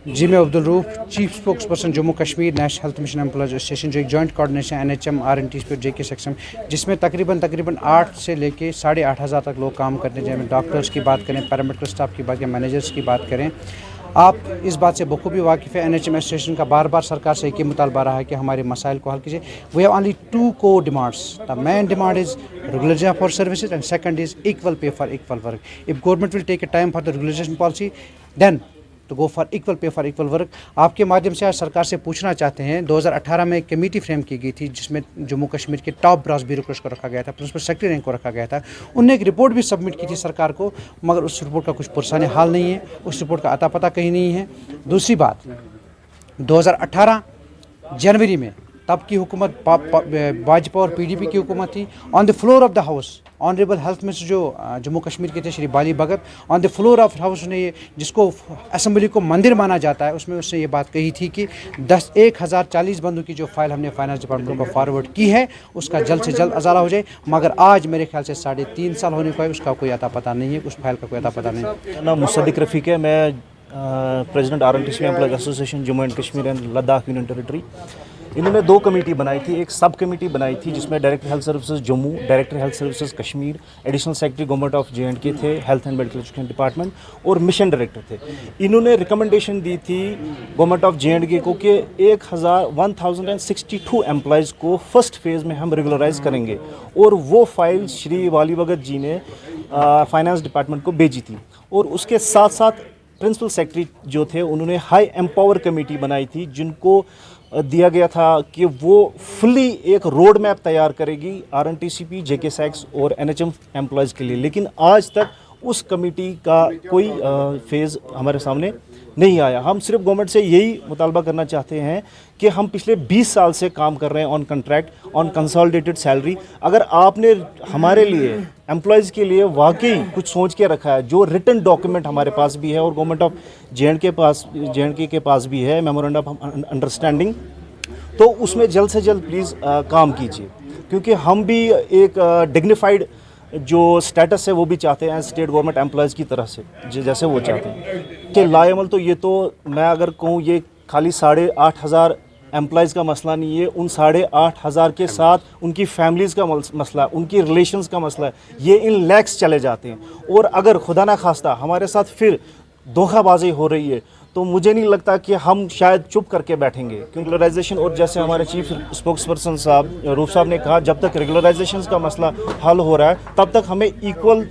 जी मैं Abdul roof, chief spokes person Jammu Kashmir national health mission employees association, जो एक जॉइंट कोऑर्डिनेशन NHM RNTSP और JK section, जिसमें तकरीबन 8 से लेके 8,500 तक लोग काम करते हैं। जैसे डॉक्टर्स की बात करें, पैरामेडिकल स्टाफ की बात करें, मैनेजर्स की बात करें, आप इस बात से बखूबी वाकिफ़ है। NHM एसोसिएशन का बार बार सरकार से एक ही मुतालबा रहा है कि हमारे मसाइल को हल कीजिए। We have only 2 core demands. The main demand is regularisation for services and second is equal pay for equal work. If government will take a time for the regularisation policy, then to go for equal pay for equal work. आपके माध्यम से आज सरकार से पूछना चाहते हैं, 2018 में एक कमेटी फ्रेम की गई थी जिसमें जम्मू कश्मीर के टॉप ब्रास ब्यूरोक्रेट्स को रखा गया था, प्रिंसिपल सेक्रेटरी रैंक को रखा गया था। उनने एक रिपोर्ट भी सबमिट की थी सरकार को, मगर उस रिपोर्ट का कुछ पुरसाने हाल नहीं है, उस रिपोर्ट का अता पता कहीं नहीं है। दूसरी बात, 2018 जनवरी में तब की हुकूमत भाजपा और PDP की हुकूमत थी। On the floor of the house honourable health minister जो जम्मू कश्मीर के थे Shri Bali Bhagat, on the floor of house ने ये, जिसको असेंबली को मंदिर माना जाता है, उसमें उसने ये बात कही थी कि 1040 बंदों की जो फाइल हमने फाइनेंस डिपार्टमेंट को फॉरवर्ड की है उसका जल्द से जल्द अजाला हो जाए। मगर आज मेरे ख्याल से 3.5 साल होने को है, उसका कोई अता पता नहीं है, उस फाइल का कोई अता पता नहीं। नाम मुसद्दिक रफ़ीक है, मैं president RNTSP employees association Jammu and Kashmir and Ladakh union territory. इन्होंने 2 कमेटी बनाई थी, एक सब कमेटी बनाई थी जिसमें director health services Jammu, director health services Kashmir, additional secretary government of JNK थे, health and medical education department, और मिशन डायरेक्टर थे। इन्होंने रिकमेंडेशन दी थी गवर्नमेंट ऑफ JNK को कि 1062 एम्प्लॉयज़ को फर्स्ट फेज़ में हम रेगुलराइज करेंगे, और वो फाइल श्री वाली भगत जी ने फाइनेंस डिपार्टमेंट को भेजी थी। और उसके साथ साथ प्रिंसिपल सेक्रेटरी जो थे उन्होंने हाई एम्पावर कमेटी बनाई थी, जिनको दिया गया था कि वो फुली एक रोड मैप तैयार करेगी RNTSP, JK सेक्स और NHM एम्प्लॉयज़ के लिए। लेकिन आज तक उस कमेटी का कोई फेज़ हमारे सामने नहीं आया। हम सिर्फ गवर्नमेंट से यही मुतालबा करना चाहते हैं कि हम पिछले 20 साल से काम कर रहे हैं on contract, on consolidated salary. अगर आपने हमारे लिए, एम्प्लॉयज़ के लिए वाकई कुछ सोच के रखा है, जो रिटन डॉक्यूमेंट हमारे पास भी है और गवर्नमेंट ऑफ JNK के पास भी है, मेमोरेंडम ऑफ अंडरस्टैंडिंग, तो उसमें जल्द से जल्द प्लीज़ काम कीजिए, क्योंकि हम भी एक डिग्निफाइड जो स्टेटस है वो भी चाहते हैं स्टेट गवर्नमेंट एम्प्लॉयज़ की तरह से, जैसे वो चाहते हैं कि लाएमल। तो ये तो मैं अगर कहूँ, ये खाली 8,500 एम्प्लॉयज़ का मसला नहीं है, उन 8,500 के साथ उनकी फैमिलीज़ का मसला, उनकी रिलेशंस का मसला है, ये इन लैक्स चले जाते हैं। और अगर खुदा ना खास्ता हमारे साथ फिर धोखाबाजी हो रही है, तो मुझे नहीं लगता कि हम शायद चुप करके बैठेंगे, क्योंकि रेगुलराइजेशन, और जैसे हमारे चीफ स्पोक्स पर्सन साहब रूफ साहब ने कहा, जब तक रेगुलराइजेशन का मसला हल हो रहा है तब तक हमें इक्वल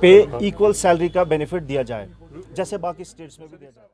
पे, इक्वल सैलरी का बेनिफिट दिया जाए, जैसे बाकी स्टेट्स में भी दिया जाए।